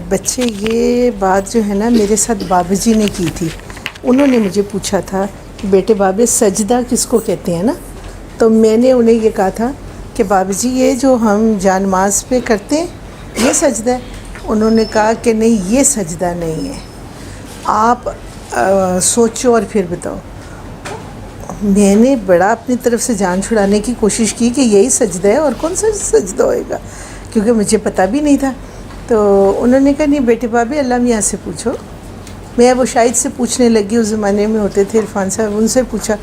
بچے یہ بات جو ہے نا میرے ساتھ بابا جی نے کی تھی. انہوں نے مجھے پوچھا تھا کہ بیٹے بابے سجدہ کس کو کہتے ہیں نا. تو میں نے انہیں یہ کہا تھا کہ بابا جی یہ جو ہم جان نماز پہ کرتے ہیں یہ سجدہ ہے. انہوں نے کہا کہ نہیں یہ سجدہ نہیں ہے, آپ سوچو اور پھر بتاؤ. میں نے بڑا اپنی طرف سے جان چھڑانے کی کوشش کی کہ یہی سجدہ ہے اور کون سا سجدہ ہوئے گا, کیونکہ مجھے پتہ بھی نہیں تھا. تو انہوں نے کہا نہیں بیٹے بابے اللہ میاں سے پوچھو. میں وہ شاید سے پوچھنے لگی, اس زمانے میں ہوتے تھے عرفان صاحب, ان سے پوچھا.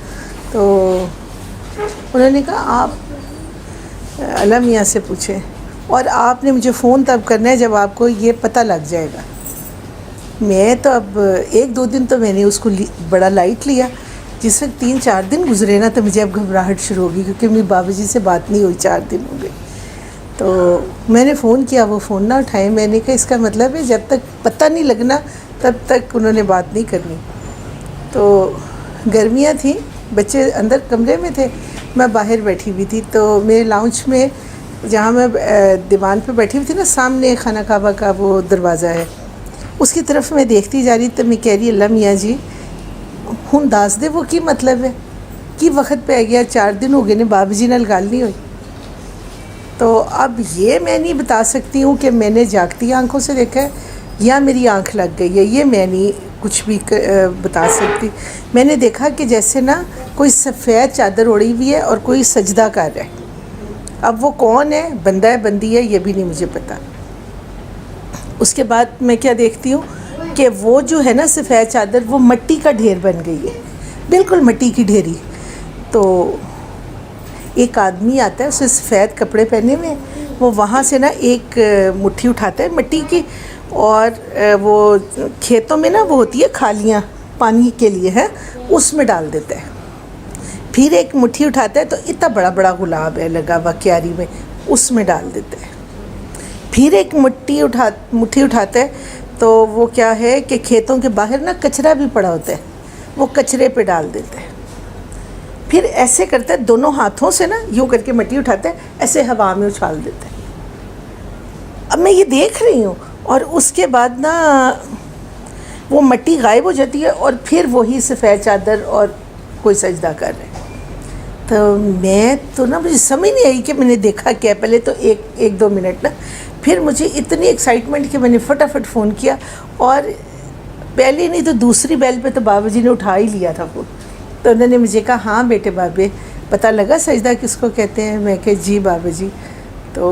تو انہوں نے کہا آپ اللہ میاں سے پوچھیں, اور آپ نے مجھے فون تب کرنا ہے جب آپ کو یہ پتہ لگ جائے گا. میں تو اب 1-2 دن تو میں نے اس کو بڑا لائٹ لیا. جس وقت 3-4 دن گزرے نا تو مجھے اب گھبراہٹ شروع ہوگی, کیونکہ میری بابا جی سے بات نہیں ہوئی 4 دن ہو گئے. تو میں نے فون کیا, وہ فون نہ اٹھائے. میں نے کہا اس کا مطلب ہے جب تک پتہ نہیں لگنا تب تک انہوں نے بات نہیں کرنی. تو گرمیاں تھیں, بچے اندر کمرے میں تھے, میں باہر بیٹھی ہوئی تھی. تو میرے لاؤنج میں جہاں میں دیوان پہ بیٹھی ہوئی تھی نا, سامنے خانہ کعبہ کا وہ دروازہ ہے, اس کی طرف میں دیکھتی جا رہی. تو میں کہہ رہی اللہ میاں جی ہوں دس دے وہ کی مطلب ہے کہ وقت پہ گیا 4 دن ہو گئے نے بابا جی نال گل نہیں ہوئی. تو اب یہ میں نہیں بتا سکتی ہوں کہ میں نے جاگتی آنکھوں سے دیکھا ہے یا میری آنکھ لگ گئی ہے, یہ میں نہیں کچھ بھی بتا سکتی. میں نے دیکھا کہ جیسے نا کوئی سفید چادر اوڑھی ہوئی ہے اور کوئی سجدہ کر رہا ہے. اب وہ کون ہے, بندہ ہے بندی ہے, یہ بھی نہیں مجھے پتا. اس کے بعد میں کیا دیکھتی ہوں کہ وہ جو ہے نا سفید چادر وہ مٹی کا ڈھیر بن گئی ہے, بالکل مٹی کی ڈھیری. تو ایک آدمی آتا ہے, اسے سفید کپڑے پہنے ہوئے, وہ وہاں سے نا ایک مٹھی اٹھاتا ہے مٹی کی, اور وہ کھیتوں میں نا وہ ہوتی ہے کھالیاں پانی کے لیے ہے, اس میں ڈال دیتا ہے. پھر ایک مٹھی اٹھاتا ہے, تو اتنا بڑا بڑا گلاب ہے لگا ہوا کیاری میں, اس میں ڈال دیتا ہے. پھر ایک مٹھی اٹھاتا ہے, تو وہ کیا ہے کہ کھیتوں کے باہر نا کچرا بھی پڑا ہوتا ہے, وہ کچرے پہ ڈال دیتا ہے. پھر ایسے کرتا ہے دونوں ہاتھوں سے نا یوں کر کے مٹی اٹھاتا ہے, ایسے ہوا میں اچھال دیتا ہے. اب میں یہ دیکھ رہی ہوں, اور اس کے بعد نا وہ مٹی غائب ہو جاتی ہے, اور پھر وہی سفید چادر اور کوئی سجدہ کر رہے. تو میں تو نا مجھے سمجھ نہیں آئی کہ میں نے دیکھا کیا. پہلے تو 1-2 منٹ نا, پھر مجھے اتنی ایکسائٹمنٹ کہ میں نے فٹافٹ فون کیا, اور پہلی نہیں تو دوسری بیل پہ تو بابا جی نے اٹھا ہی لیا تھا فون. تو انہوں نے مجھے کہا ہاں بیٹے بابے پتہ لگا سجدہ کس کو کہتے ہیں. میں کہ جی بابا جی. تو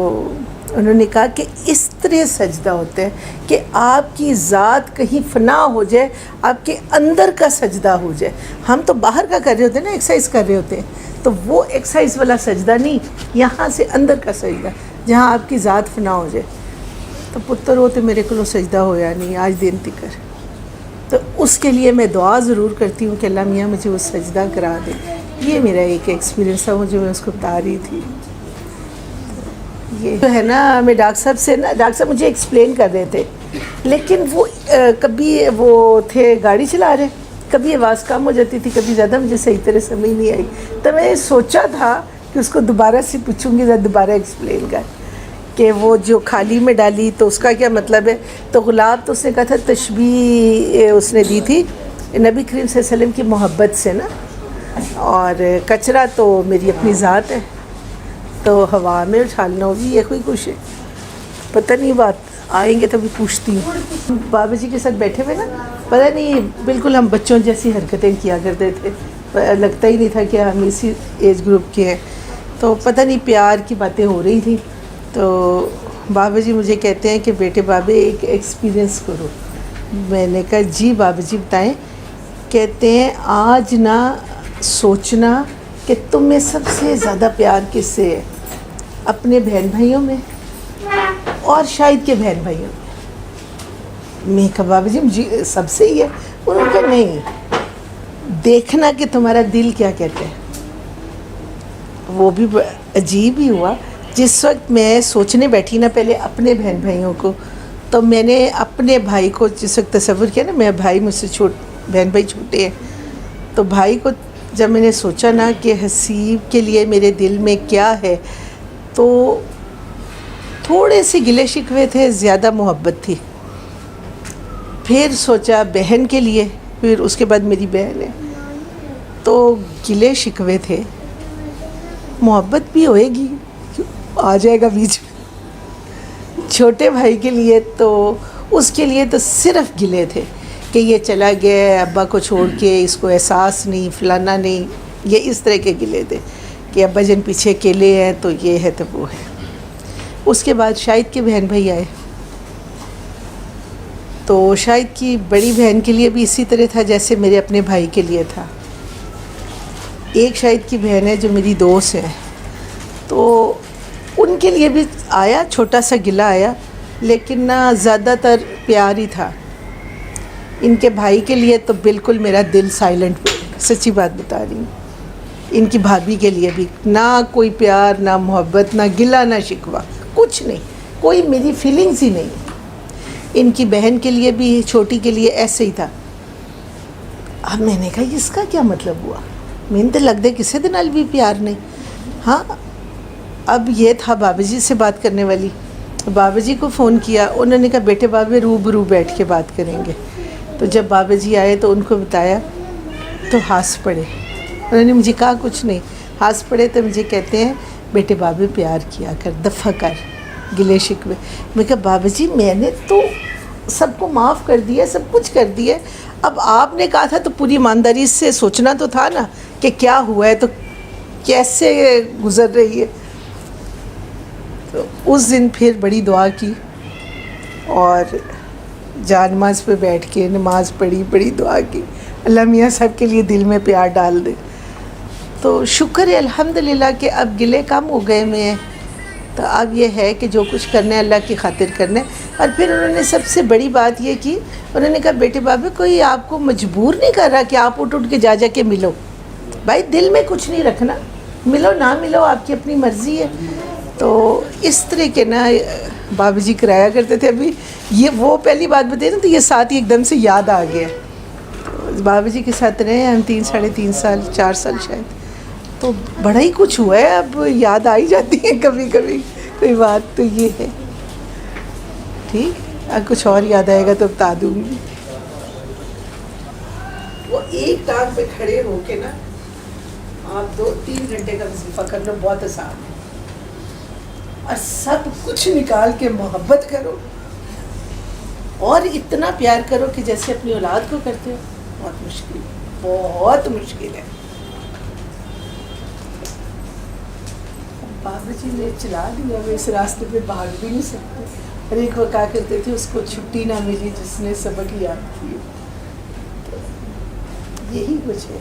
انہوں نے کہا کہ اس طرح سجدہ ہوتا ہے کہ آپ کی ذات کہیں فنا ہو جائے, آپ کے اندر کا سجدہ ہو جائے. ہم تو باہر کا کر رہے ہوتے ہیں نا, ایکسرسائز کر رہے ہوتے ہیں, تو وہ ایکسرسائز والا سجدہ نہیں, یہاں سے اندر کا سجدہ جہاں آپ کی ذات فنا ہو جائے. تو پتر ہوتے میرے کو سجدہ ہویا نہیں آج دن تکر. تو اس کے لیے میں دعا ضرور کرتی ہوں کہ اللہ میاں مجھے وہ سجدہ کرا دے. یہ میرا ایک ایکسپیرینس تھا جو میں اس کو بتا رہی تھی. یہ جو ہے نا میں ڈاکٹر صاحب سے نا, ڈاکٹر صاحب مجھے ایکسپلین کر رہے تھے, لیکن وہ کبھی وہ تھے گاڑی چلا رہے, کبھی آواز کم ہو جاتی تھی, کبھی زیادہ, مجھے صحیح طرح سمجھ نہیں آئی. تو میں نے سوچا تھا کہ اس کو دوبارہ سے پوچھوں گی, دوبارہ ایکسپلین کر کہ وہ جو خالی میں ڈالی تو اس کا کیا مطلب ہے. تو گلاب تو اس نے کہا تھا تشبیہ اس نے دی تھی نبی کریم صلی اللہ علیہ وسلم کی محبت سے نا, اور کچرا تو میری اپنی ذات ہے, تو ہوا میں اچھالنا ہوگی, یہ کوئی کچھ ہے پتہ نہیں. بات آئیں گے تبھی پوچھتی ہوں. بابا جی کے ساتھ بیٹھے ہوئے نا, پتہ نہیں بالکل ہم بچوں جیسی حرکتیں کیا کرتے تھے, لگتا ہی نہیں تھا کہ ہم اسی ایج گروپ کے ہیں. تو پتہ نہیں پیار کی باتیں ہو رہی تھیں. تو بابا جی مجھے کہتے ہیں کہ بیٹے بابے ایک ایکسپیرینس کرو. میں نے کہا جی بابا جی بتائیں. کہتے ہیں آج نہ سوچنا کہ تمہیں سب سے زیادہ پیار کس سے ہے, اپنے بہن بھائیوں میں اور شاید کے بہن بھائیوں میں. میں کہا بابا جی مجھے سب سے ہی ہے. انہوں نے کہا نہیں, دیکھنا کہ تمہارا دل کیا کہتے ہیں. وہ بھی عجیب ہی ہوا. جس وقت میں سوچنے بیٹھی نا پہلے اپنے بہن بھائیوں کو, تو میں نے اپنے بھائی کو جس وقت تصور کیا نا, میرا بھائی مجھ سے بہن بھائی چھوٹے ہیں, تو بھائی کو جب میں نے سوچا نا کہ حسیب کے لیے میرے دل میں کیا ہے, تو تھوڑے سے گلے شکوے تھے, زیادہ محبت تھی. پھر سوچا بہن کے لیے، پھر اس کے بعد میری بہن ہے، تو گلے شکوے تھے. محبت بھی ہوئے گی، آ جائے گا بیچ میں. چھوٹے بھائی کے لیے تو اس کے لیے تو صرف گلے تھے کہ یہ چلا گیا ہے ابا کو چھوڑ کے، اس کو احساس نہیں، فلانا نہیں. یہ اس طرح کے گلے تھے کہ ابا جن پیچھے اکیلے ہیں تو یہ ہے تو وہ ہے. اس کے بعد شاہد کے بہن بھائی آئے، تو شاہد کی بڑی بہن کے لیے بھی اسی طرح تھا جیسے میرے اپنے بھائی کے لیے تھا. ایک شاہد کی بہن ہے جو میری دوست ہے، تو ان کے لیے بھی آیا، چھوٹا سا گلہ آیا، لیکن نہ زیادہ تر پیار ہی تھا. ان کے بھائی کے لیے تو بالکل میرا دل سائلنٹ پہ، سچی بات بتا رہی ہوں. ان کی بھابھی کے لیے بھی نہ کوئی پیار، نہ محبت، نہ گلہ، نہ شکوہ، کچھ نہیں، کوئی میری فیلنگز ہی نہیں. ان کی بہن کے لیے بھی، چھوٹی کے لیے ایسے ہی تھا. اب میں نے کہا اس کا کیا مطلب ہوا؟ میں نے تو لگ دے کسی دن بھی پیار نہیں. ہاں اب یہ تھا بابا جی سے بات کرنے والی. بابا جی کو فون کیا، انہوں نے کہا بیٹے بابے روبرو بیٹھ کے بات کریں گے. تو جب بابا جی آئے تو ان کو بتایا تو ہنس پڑے. انہوں نے مجھے کہا کچھ نہیں، ہنس پڑے تو مجھے کہتے ہیں بیٹے بابے پیار کیا کر، دفع کر گلے شکوے. میں کہا بابا جی میں نے تو سب کو معاف کر دیا، سب کچھ کر دیا، اب آپ نے کہا تھا تو پوری ایمانداری سے سوچنا تو تھا نا کہ کیا ہوا ہے، تو کیسے گزر رہی ہے. تو اس دن پھر بڑی دعا کی اور جان نماز پہ بیٹھ کے نماز پڑھی، بڑی دعا کی، اللہ میاں صاحب کے لیے دل میں پیار ڈال دے. تو شکر ہے الحمدللہ کہ اب گلے کم ہو گئے میں. تو اب یہ ہے کہ جو کچھ کرنا ہے اللہ کی خاطر کرنا ہے. اور پھر انہوں نے سب سے بڑی بات یہ کی، انہوں نے کہا بیٹے بابے کوئی آپ کو مجبور نہیں کر رہا کہ آپ اٹھ کے جا کے ملو. بھائی دل میں کچھ نہیں رکھنا، ملو نہ ملو آپ کی اپنی مرضی ہے. تو اس طرح کے نا بابا جی کرایا کرتے تھے. ابھی یہ وہ پہلی بات بتائی نا تو یہ ساتھ ہی ایک دم سے یاد آ گیا. تو بابا جی کے ساتھ رہے ہم 3 ساڑھے 3 سال، 4 سال شاید. تو بڑا ہی کچھ ہوا ہے، اب یاد آ ہی جاتی ہے کبھی کبھی کوئی بات. تو یہ ہے ٹھیک. اب کچھ اور یاد آئے گا تو بتا دوں گی. وہ ایک ٹانگ پہ کھڑے ہو کے نا آپ 2-3 گھنٹے کا وظیفہ کرنا بہت آسان ہے، اور سب کچھ نکال کے محبت کرو اور اتنا پیار کرو کہ جیسے اپنی اولاد کو کرتے ہو. بہت مشکل، بہت مشکل ہے. بابا جی نے چلا دیا، وہ اس راستے پہ بھاگ بھی نہیں سکتے. اور ایک وہ کہا کرتے تھے اس کو چھٹی نہ ملی جس نے سبق یاد کیے. یہی کچھ ہے.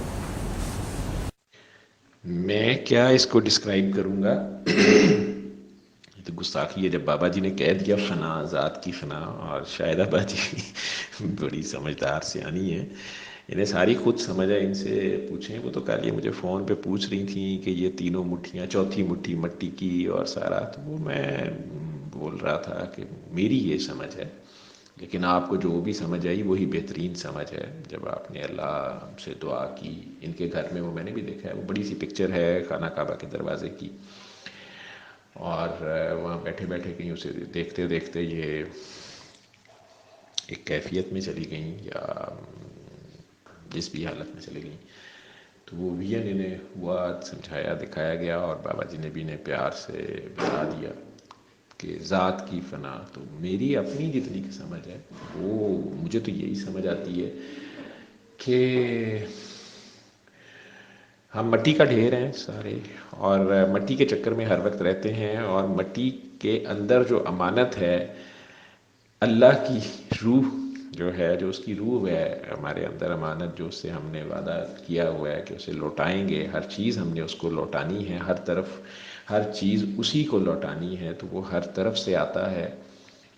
میں کیا اس کو ڈسکرائب کروں گا. یہ تو گستاخی ہے جب بابا جی نے کہہ دیا فنا، ذات کی فنا. اور شاہدہ با جی بڑی سمجھدار سیانی ہے، انہیں ساری خود سمجھ ہے. ان سے پوچھیں، وہ تو کل یہ مجھے فون پہ پوچھ رہی تھیں کہ یہ 3 مٹھیاں، 4تھی مٹھی مٹی کی اور سارا. تو وہ میں بول رہا تھا کہ میری یہ سمجھ ہے، لیکن آپ کو جو بھی سمجھ آئی وہی بہترین سمجھ ہے. جب آپ نے اللہ سے دعا کی، ان کے گھر میں وہ میں نے بھی دیکھا ہے، وہ بڑی سی پکچر ہے خانہ کعبہ کے دروازے کی، اور وہاں بیٹھے بیٹھے کہیں اسے دیکھتے دیکھتے یہ ایک کیفیت میں چلی گئیں یا جس بھی حالت میں چلی گئیں. تو وہ ویژن انہیں ہوا، سمجھایا، دکھایا گیا، اور بابا جی نے بھی انہیں پیار سے بتا دیا کہ ذات کی فنا. تو میری اپنی جتنی کی سمجھ ہے وہ مجھے تو یہی سمجھ آتی ہے کہ ہم مٹی کا ڈھیر ہیں سارے، اور مٹی کے چکر میں ہر وقت رہتے ہیں. اور مٹی کے اندر جو امانت ہے، اللہ کی روح جو ہے، جو اس کی روح ہے ہمارے اندر امانت، جو اس سے ہم نے وعدہ کیا ہوا ہے کہ اسے لوٹائیں گے. ہر چیز ہم نے اس کو لوٹانی ہے، ہر طرف ہر چیز اسی کو لوٹانی ہے. تو وہ ہر طرف سے آتا ہے،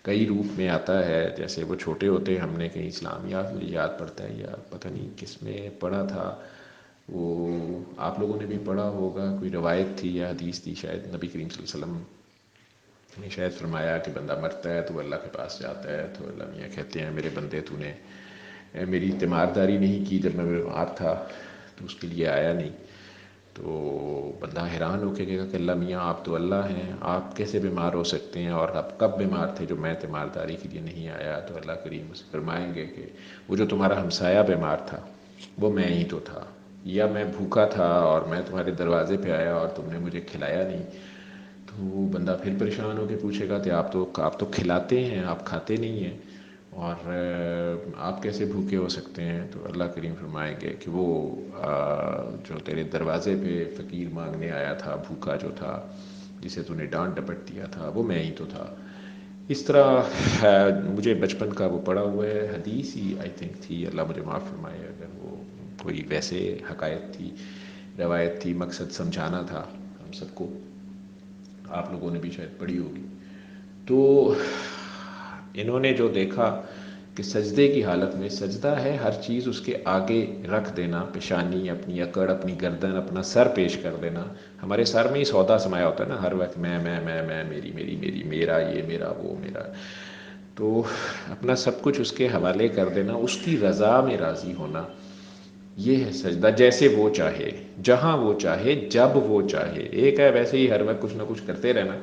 کئی روپ میں آتا ہے. جیسے وہ چھوٹے ہوتے ہم نے کہیں اسلامیات مجھے یاد پڑتا ہے یا پتہ نہیں کس میں پڑھا تھا، وہ آپ لوگوں نے بھی پڑھا ہوگا، کوئی روایت تھی یا حدیث تھی شاید، نبی کریم صلی اللہ علیہ وسلم نے شاید فرمایا کہ بندہ مرتا ہے تو وہ اللہ کے پاس جاتا ہے، تو اللہ میاں کہتے ہیں میرے بندے تو نے میری تیمارداری نہیں کی جب میں بیمار تھا تو اس کے لیے آیا نہیں. تو بندہ حیران ہو کے کہا کہ اللہ میاں آپ تو اللہ ہیں، آپ کیسے بیمار ہو سکتے ہیں، اور آپ کب بیمار تھے جو میں تیمارداری کے لیے نہیں آیا؟ تو اللہ کریم اسے فرمائیں گے کہ وہ جو تمہارا ہمسایہ بیمار تھا وہ میں ہی تو تھا، یا میں بھوکا تھا اور میں تمہارے دروازے پہ آیا اور تم نے مجھے کھلایا نہیں۔ تو بندہ پھر پریشان ہو کے پوچھے گا کہ آپ تو کھلاتے ہیں، آپ کھاتے نہیں ہیں، اور آپ کیسے بھوکے ہو سکتے ہیں؟ تو اللہ کریم فرمائیں گے کہ وہ جو تیرے دروازے پہ فقیر مانگنے آیا تھا، بھوکا جو تھا، جسے تو نے ڈانٹ ڈپٹ دیا تھا، وہ میں ہی تو تھا۔ اس طرح مجھے بچپن کا وہ پڑھا ہوا ہے، حدیث ہی آئی تھنک تھی، اللہ مجھے معاف فرمائے اگر وہ کوئی ویسے حقائق تھی، روایت تھی، مقصد سمجھانا تھا ہم سب کو، آپ لوگوں نے بھی شاید پڑھی ہوگی۔ تو انہوں نے جو دیکھا کہ سجدے کی حالت میں، سجدہ ہے ہر چیز اس کے آگے رکھ دینا، پیشانی، اپنی اکڑ، اپنی گردن، اپنا سر پیش کر دینا۔ ہمارے سر میں ہی سودا سمایا ہوتا ہے نا، ہر وقت میں میری میری میری، میرا یہ، میرا وہ، میرا۔ تو اپنا سب کچھ اس کے حوالے کر دینا، اس کی رضا میں راضی ہونا، یہ ہے سجدہ۔ جیسے وہ چاہے، جہاں وہ چاہے، جب وہ چاہے۔ ایک ہے ویسے ہی ہر وقت کچھ نہ کچھ کرتے رہنا،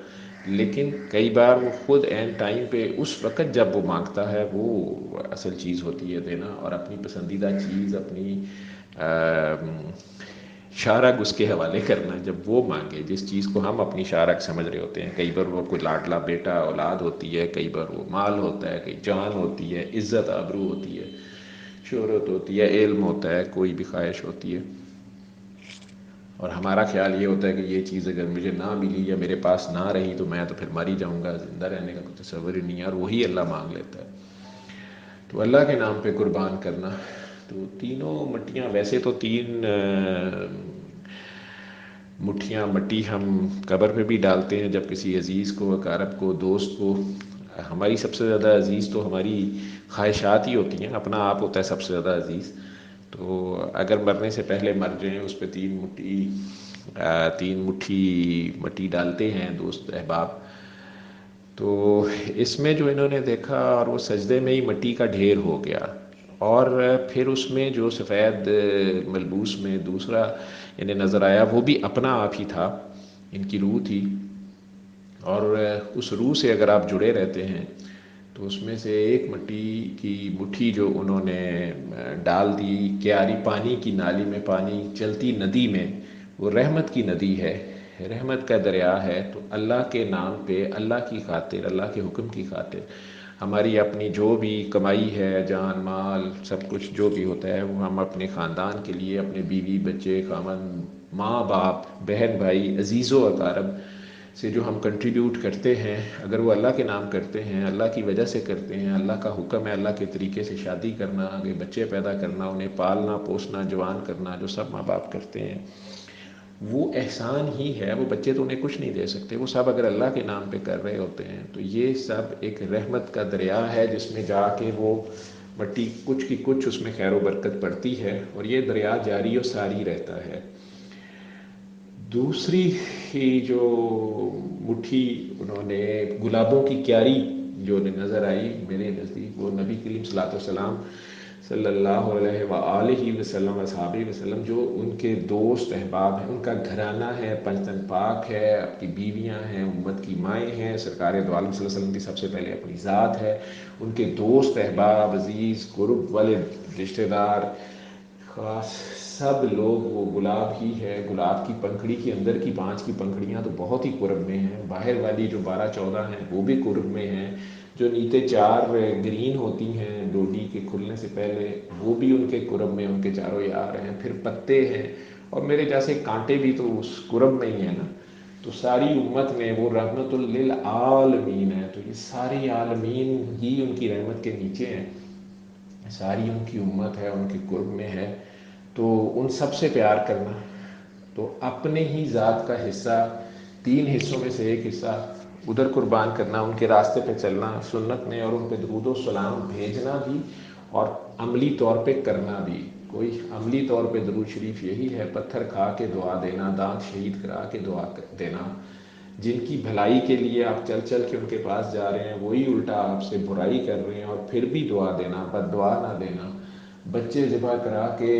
لیکن کئی بار وہ خود عین ٹائم پہ اس وقت جب وہ مانگتا ہے وہ اصل چیز ہوتی ہے دینا، اور اپنی پسندیدہ چیز، اپنی شارک اس کے حوالے کرنا جب وہ مانگے، جس چیز کو ہم اپنی شارک سمجھ رہے ہوتے ہیں۔ کئی بار وہ کوئی لاڈلا بیٹا اولاد ہوتی ہے، کئی بار وہ مال ہوتا ہے، کئی جان ہوتی ہے، عزت آبرو ہوتی ہے، شہرت ہوتی ہے، علم ہوتا ہے، کوئی بھی خواہش ہوتی ہے، اور ہمارا خیال یہ ہوتا ہے کہ یہ چیز اگر مجھے نہ ملی یا میرے پاس نہ رہی تو میں تو پھر مر ہی جاؤں گا، زندہ رہنے کا کوئی تصور ہی نہیں ہے، اور وہی اللہ مانگ لیتا ہے۔ تو اللہ کے نام پہ قربان کرنا، تو تینوں مٹیاں، ویسے تو تین مٹھیاں مٹی ہم قبر پہ بھی ڈالتے ہیں جب کسی عزیز کو، اقارب کو، دوست کو۔ ہماری سب سے زیادہ عزیز تو ہماری خواہشات ہی ہوتی ہیں، اپنا آپ ہوتا ہے سب سے زیادہ عزیز۔ تو اگر مرنے سے پہلے مر جائیں، اس پہ تین مٹھی مٹی ڈالتے ہیں دوست احباب۔ تو اس میں جو انہوں نے دیکھا، اور وہ سجدے میں ہی مٹی کا ڈھیر ہو گیا، اور پھر اس میں جو سفید ملبوس میں دوسرا انہیں نظر آیا، وہ بھی اپنا آپ ہی تھا، ان کی روح تھی، اور اس روح سے اگر آپ جڑے رہتے ہیں تو اس میں سے ایک مٹی کی مٹھی جو انہوں نے ڈال دی کیاری پانی کی نالی میں، پانی چلتی ندی میں، وہ رحمت کی ندی ہے، رحمت کا دریا ہے۔ تو اللہ کے نام پہ، اللہ کی خاطر، اللہ کے حکم کی خاطر، ہماری اپنی جو بھی کمائی ہے، جان مال سب کچھ جو بھی ہوتا ہے، وہ ہم اپنے خاندان کے لیے، اپنے بیوی بچے، خاوند، ماں باپ، بہن بھائی، عزیز و اقارب سے جو ہم کنٹریبیوٹ کرتے ہیں، اگر وہ اللہ کے نام کرتے ہیں، اللہ کی وجہ سے کرتے ہیں، اللہ کا حکم ہے اللہ کے طریقے سے شادی کرنا، آگے بچے پیدا کرنا، انہیں پالنا پوسنا، جوان کرنا، جو سب ماں باپ کرتے ہیں، وہ احسان ہی ہے۔ وہ بچے تو انہیں کچھ نہیں دے سکتے، وہ سب اگر اللہ کے نام پہ کر رہے ہوتے ہیں تو یہ سب ایک رحمت کا دریا ہے، جس میں جا کے وہ مٹی کچھ کی کچھ اس میں خیر و برکت پڑتی ہے، اور یہ دریا جاری و ساری رہتا ہے۔ دوسری ہی جو مٹھی انہوں نے گلابوں کی کیاری جو نظر آئی میرے نزدیک، وہ نبی کریم صلی اللہ علیہ وآلہ وسلم، اصحابہ وسلم، جو ان کے دوست احباب ہیں، ان کا گھرانہ ہے، پنجتن پاک ہے، آپ کی بیویاں ہیں، امت کی مائیں ہیں، سرکار دو عالم صلی اللہ علیہ وسلم کی سب سے پہلے اپنی ذات ہے، ان کے دوست احباب، عزیز، قرب والے رشتہ دار، خاص سب لوگ، وہ گلاب ہی ہے۔ گلاب کی پنکھڑی کے اندر کی 5 کی پنکھڑیاں تو بہت ہی قرب میں ہیں، باہر والی جو 12-14 ہیں وہ بھی قرب میں ہیں، جو نیتے 4 گرین ہوتی ہیں ڈوڈی کے کھلنے سے پہلے، وہ بھی ان کے قرب میں، ان کے چاروں یار ہیں، پھر پتے ہیں، اور میرے جیسے کانٹے بھی تو اس قرب میں ہی ہیں نا۔ تو ساری امت میں وہ رحمت للعالمین ہے، تو یہ ساری عالمین ہی ان کی رحمت کے نیچے ہیں، ساری ان کی امت ہے، ان کے قرب میں ہے۔ تو ان سب سے پیار کرنا، تو اپنے ہی ذات کا حصہ، 3 حصوں میں سے ایک حصہ ادھر قربان کرنا، ان کے راستے پہ چلنا سنت میں، اور ان پہ درود و سلام بھیجنا بھی، اور عملی طور پہ کرنا بھی۔ کوئی عملی طور پہ درود شریف یہی ہے، پتھر کھا کے دعا دینا، دانت شہید کرا کے دعا دینا، جن کی بھلائی کے لیے آپ چل چل کے ان کے پاس جا رہے ہیں، وہی الٹا آپ سے برائی کر رہے ہیں، اور پھر بھی دعا دینا، بد دعا نہ دینا، بچے ذبح کرا کے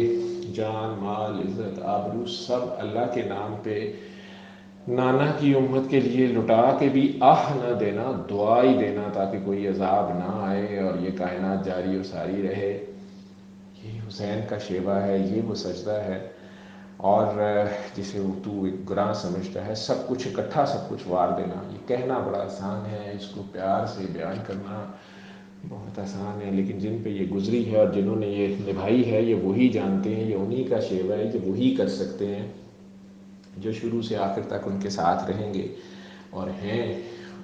جان مال عزت آبرو سب اللہ کے نام پہ نانا کی امت کے لیے لٹا کے بھی آہ نہ دینا، دعا ہی دینا تاکہ کوئی عذاب نہ آئے اور یہ کائنات جاری و ساری رہے. یہ حسین کا شیوا ہے، یہ وہ سجدہ ہے. اور جسے تو ایک گناہ سمجھتا ہے، سب کچھ اکٹھا سب کچھ وار دینا، یہ کہنا بڑا آسان ہے، اس کو پیار سے بیان کرنا بہت آسان ہے، لیکن جن پہ یہ گزری ہے اور جنہوں نے یہ نبھائی ہے یہ وہی جانتے ہیں، یہ انہی کا شیوا ہے جو وہی کر سکتے ہیں، جو شروع سے آخر تک ان کے ساتھ رہیں گے اور ہیں.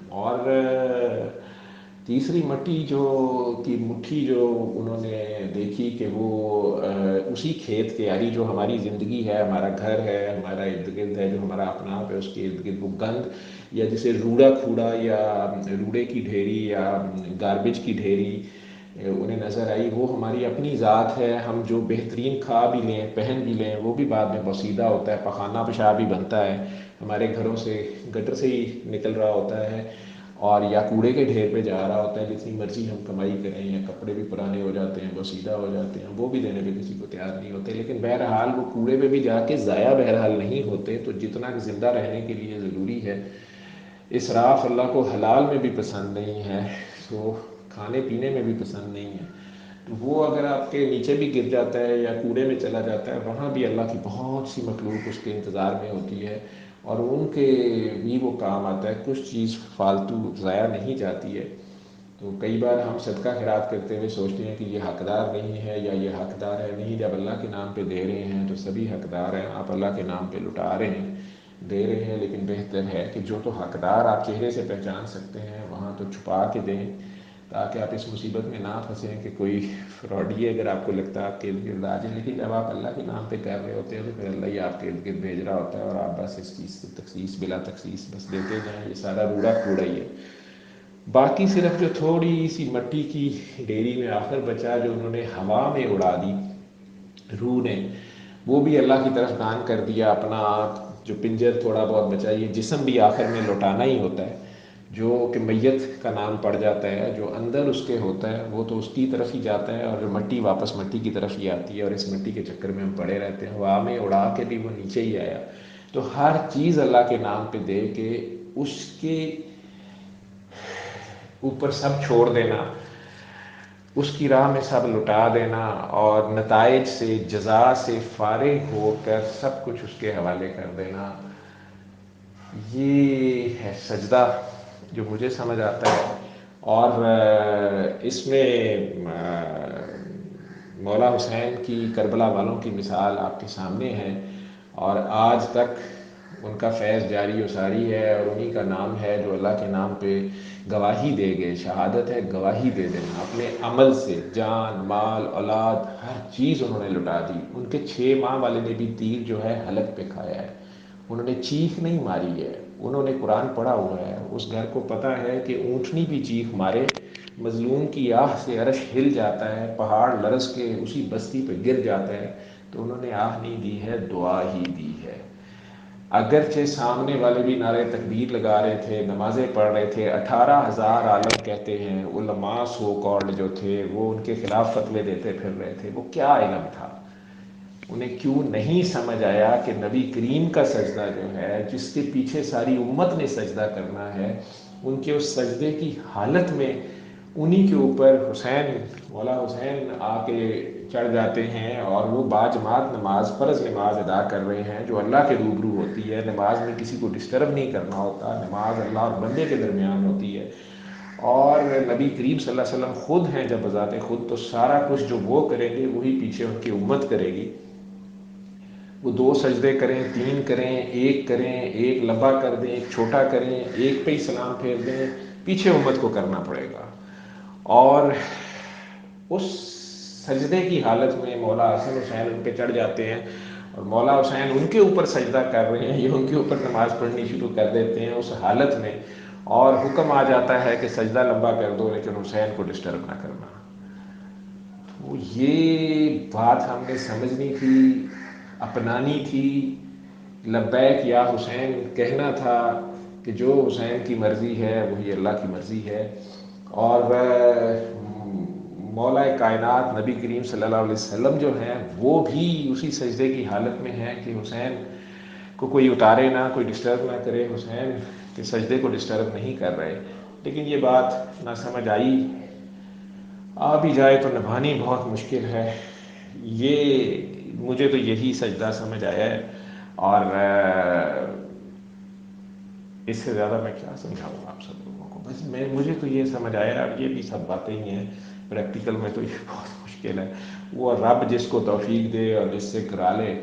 اور تیسری مٹی کی مٹھی جو انہوں نے دیکھی کہ وہ اسی کھیت کے یاری جو ہماری زندگی ہے، ہمارا گھر ہے، ہمارا ارد گرد ہے، جو ہمارا اپنا آپ ہے، اس کے ارد گرد وہ گند یا جسے روڑا کھوڑا یا روڑے کی ڈھیری یا گاربیج کی ڈھیری انہیں نظر آئی، وہ ہماری اپنی ذات ہے. ہم جو بہترین کھا بھی لیں پہن بھی لیں وہ بھی بعد میں پوسیدہ ہوتا ہے، پخانہ پیشاب بھی بنتا ہے، ہمارے گھروں سے گٹر سے ہی نکل رہا ہوتا ہے اور یا کوڑے کے ڈھیر پہ جا رہا ہوتا ہے. جتنی مرضی ہم کمائی کریں یا کپڑے بھی پرانے ہو جاتے ہیں، پوسیدہ ہو جاتے ہیں، وہ بھی دینے پہ کسی کو تیار نہیں ہوتے، لیکن بہرحال وہ کوڑے پہ بھی جا کے ضائع بہرحال نہیں ہوتے. تو جتنا کہ زندہ رہنے کے لیے ضروری ہے، اسراف اللہ کو حلال میں بھی پسند نہیں ہے، تو کھانے پینے میں بھی پسند نہیں ہے. تو وہ اگر آپ کے نیچے بھی گر جاتا ہے یا کوڑے میں چلا جاتا ہے، وہاں بھی اللہ کی بہت سی مخلوق اس کے انتظار میں ہوتی ہے اور ان کے بھی وہ کام آتا ہے. کچھ چیز فالتو ضائع نہیں جاتی ہے. تو کئی بار ہم صدقہ خیرات کرتے ہوئے سوچتے ہیں کہ یہ حقدار نہیں ہے یا یہ حقدار ہے. نہیں، جب اللہ کے نام پہ دے رہے ہیں تو سبھی حقدار ہیں. آپ اللہ کے نام پہ لٹا رہے ہیں، دے رہے ہیں، لیکن بہتر ہے کہ جو تو حقدار آپ چہرے سے پہچان سکتے ہیں وہاں تو چھپا کے دیں، تاکہ آپ اس مصیبت میں نہ پھنسیں کہ کوئی فراڈی ہے اگر آپ کو لگتا ہے آپ کے ارد گرد آ جائیں. لیکن جب آپ اللہ کے نام پہ کر رہے ہوتے ہیں تو پھر اللہ ہی آپ کے ارد گرد بھیج رہا ہوتا ہے اور آپ بس اس چیز سے تخصیص بلا تخصیص بس دیتے جائیں. یہ سارا روڑا کوڑا ہی ہے. باقی صرف جو تھوڑی سی مٹی کی ڈیری میں آخر بچا جو انہوں نے ہوا میں اڑا دی روح نے، وہ بھی اللہ کی طرف دان کر دیا اپنا آپ. جو پنجر تھوڑا بہت بچا، یہ جسم بھی آخر میں لوٹانا ہی ہوتا ہے. جو کہ میت کا نام پڑ جاتا ہے، جو اندر اس کے ہوتا ہے وہ تو اس کی طرف ہی جاتا ہے اور جو مٹی واپس مٹی کی طرف ہی آتی ہے، اور اس مٹی کے چکر میں ہم پڑے رہتے ہیں. ہوا میں اڑا کے بھی وہ نیچے ہی آیا. تو ہر چیز اللہ کے نام پہ دے کے اس کے اوپر سب چھوڑ دینا، اس کی راہ میں سب لٹا دینا اور نتائج سے جزا سے فارغ ہو کر سب کچھ اس کے حوالے کر دینا، یہ ہے سجدہ جو مجھے سمجھ آتا ہے. اور اس میں مولا حسین کی کربلا والوں کی مثال آپ کے سامنے ہے اور آج تک ان کا فیض جاری و ساری ہے اور انہی کا نام ہے جو اللہ کے نام پہ گواہی دے گئے. شہادت ہے گواہی دے دینا اپنے عمل سے، جان مال اولاد ہر چیز انہوں نے لٹا دی. ان کے 6 ماہ والے نے بھی تیر جو ہے حلق پہ کھایا ہے، انہوں نے چیخ نہیں ماری ہے. انہوں نے قرآن پڑھا ہوا ہے، اس گھر کو پتہ ہے کہ اونٹنی بھی چیخ مارے، مظلوم کی آہ سے عرش ہل جاتا ہے، پہاڑ لرز کے اسی بستی پہ گر جاتا ہے، تو انہوں نے آہ نہیں دی ہے، دعا ہی دی ہے. اگرچہ سامنے والے بھی نعرے تکبیر لگا رہے تھے، نمازیں پڑھ رہے تھے، 18,000 عالم کہتے ہیں علماء سو کالڈ جو تھے وہ ان کے خلاف فتوے دیتے پھر رہے تھے. وہ کیا علم تھا؟ انہیں کیوں نہیں سمجھ آیا کہ نبی کریم کا سجدہ جو ہے، جس کے پیچھے ساری امت نے سجدہ کرنا ہے، ان کے اس سجدے کی حالت میں انہی کے اوپر مولا حسین آ کے چڑھ جاتے ہیں اور وہ باجماعت نماز، فرض نماز ادا کر رہے ہیں جو اللہ کے روبرو ہوتی ہے. نماز میں کسی کو ڈسٹرب نہیں کرنا ہوتا، نماز اللہ اور بندے کے درمیان ہوتی ہے. اور نبی کریم صلی اللہ علیہ وسلم خود ہیں جب بذات خود، تو سارا کچھ جو وہ کریں گے وہی پیچھے ان کی امت کرے گی. وہ 2 سجدے کریں، 3 کریں، 1 کریں، 1 لمبا کر دیں، 1 چھوٹا کریں، 1 پہ ہی سلام پھیر دیں، پیچھے امت کو کرنا پڑے گا. اور اس سجدے کی حالت میں مولا حسن حسین ان پہ چڑھ جاتے ہیں اور مولا حسین ان کے اوپر سجدہ کر رہے ہیں، یہ ان کے اوپر نماز پڑھنی شروع کر دیتے ہیں اس حالت میں، اور حکم آ جاتا ہے کہ سجدہ لمبا کر دو لیکن حسین کو ڈسٹرب نہ کرنا. تو یہ بات ہم نے سمجھنی تھی، اپنانی تھی. لبیک یا حسین کہنا تھا کہ جو حسین کی مرضی ہے وہی اللہ کی مرضی ہے. اور مولا کائنات نبی کریم صلی اللہ علیہ وسلم جو ہیں وہ بھی اسی سجدے کی حالت میں ہیں کہ حسین کو کوئی اتارے نہ، کوئی ڈسٹرب نہ کرے، حسین کے سجدے کو ڈسٹرب نہیں کر رہے. لیکن یہ بات نہ سمجھ آئی، آ بھی جائے تو نبھانی بہت مشکل ہے. یہ مجھے تو یہی سجدہ سمجھ آیا ہے، اور اس سے زیادہ میں کیا سمجھاؤں آپ سب لوگوں کو. بس مجھے تو یہ سمجھ آیا، اور یہ بھی سب باتیں ہی ہیں، پریکٹیکل میں تو یہ بہت مشکل ہے. وہ رب جس کو توفیق دے اور جس سے کرا لے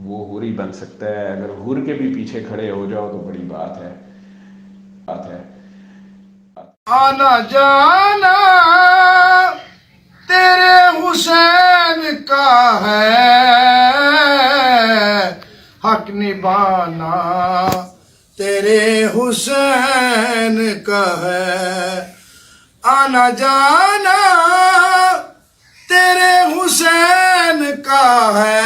وہ حوری بن سکتا ہے. اگر حور کے بھی پیچھے کھڑے ہو جاؤ تو بڑی بات ہے. آنا جانا تیرے حسین کا ہے، حق نبھانا تیرے حسین کا ہے. آنا جانا تیرے حسین کا ہے،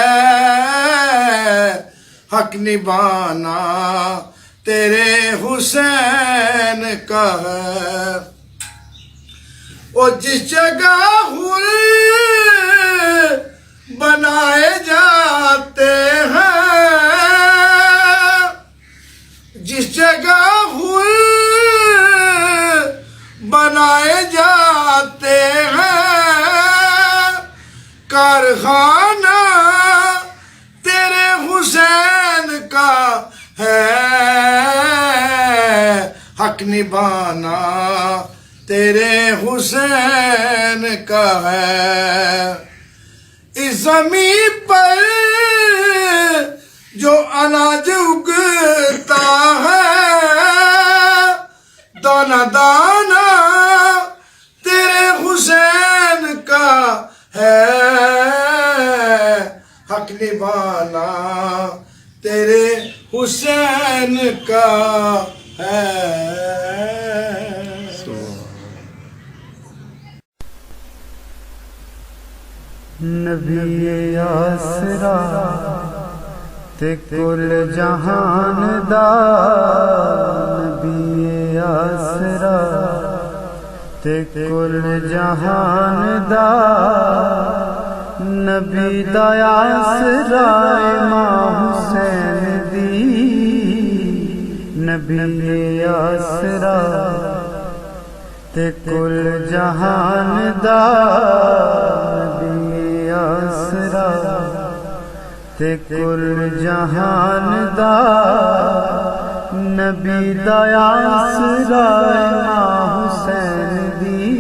حق نبھانا تیرے حسین کا ہے. وہ جس جگہ حور بنائے جاتے ہیں، جس جگہ حور بنائے جاتے ہیں، کارخانہ تیرے حسین کا ہے، حق نبھانا تیرے حسین کا ہے. اس زمین پر جو اناج اگتا ہے، دانا دانا تیرے حسین کا ہے، حق نبھانا تیرے حسین کا ہے. نبی آسرا تے کل جہان دا، نبی آسرا تے کل جہان دا، نبی دا آسرا امام حسین دی، نبی آسرا تے کل جہان دا، نبی آسرا تے کل جہان دا، نبی دا آسرا امام حسین دی.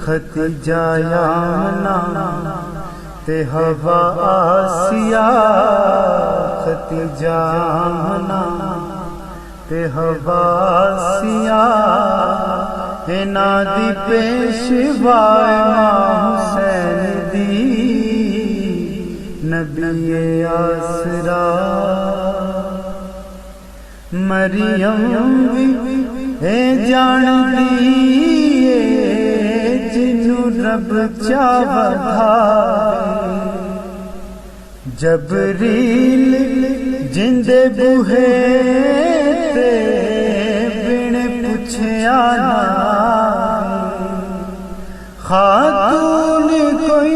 ختیجہ یامنا تے حوا آسیہ، ختیجہ یامنا تے حوا آسیہ، انہاں دی پیشوا امام حسین دی، نبی آسرا. مریم بھی اے جان دی جنوں رب چاہا تھا، جبریل جندے بوہے تے بن پوچھیا نہ، خاتون کوئی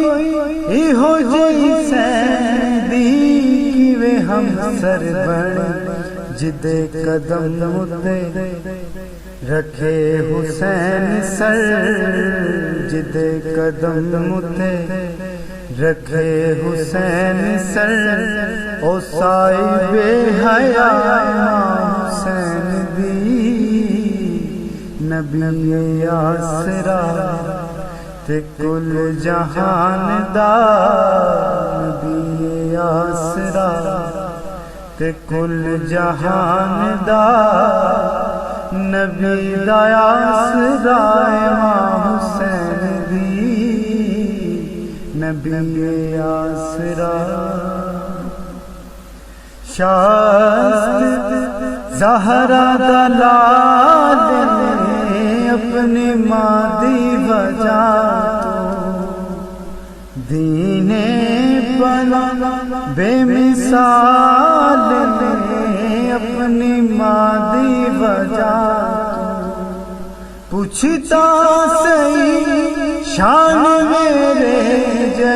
ایہو جی حسین دی، کیویں ہم سر بن جدے قدم تے رکھے حسین سر، جدے قدم تے رکھے حسین سر، او صاحب حیا حسین دی، نبی آسرا تے کل جہان دا، نبی آسرا تے کل جہان دا، نبی دا آسرا امام حسین دی، نبی آسرا. شاست زہرا دا لال نے اپنی ماں دی وجہ تو، دین بنا بے مثال نے اپنی ماں دی وجہ تو، پوچھتا سہی شان میرے جے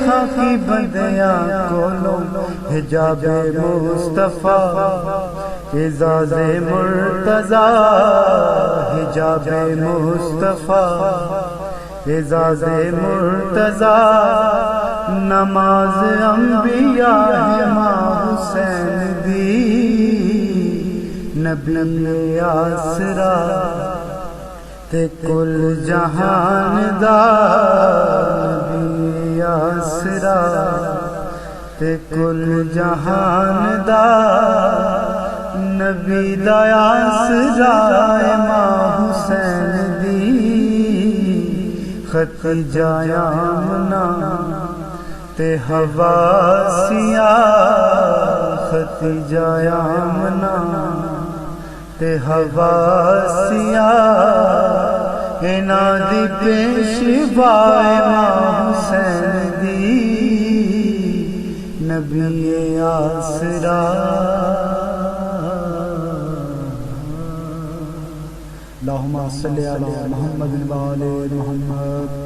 خاکی بندیاں کولو حجاب مصطفیٰ اعزاز مرتضی حجاب مصطفیٰ اعزاز مرتضی نماز انبیاء ہے ماں حسین دی نبی آسرا تے کل جہان دا نبی آسرا تے کل جہان دا نبی دا آسرا ماں حسین دی ختیجہ آمنہ تے حواسیاں ختیجہ آمنہ تے حواسیاں انہاں دی پیشوائے ماں حسین دی نبی آسرا اللہم صلی علی محمد و آل محمد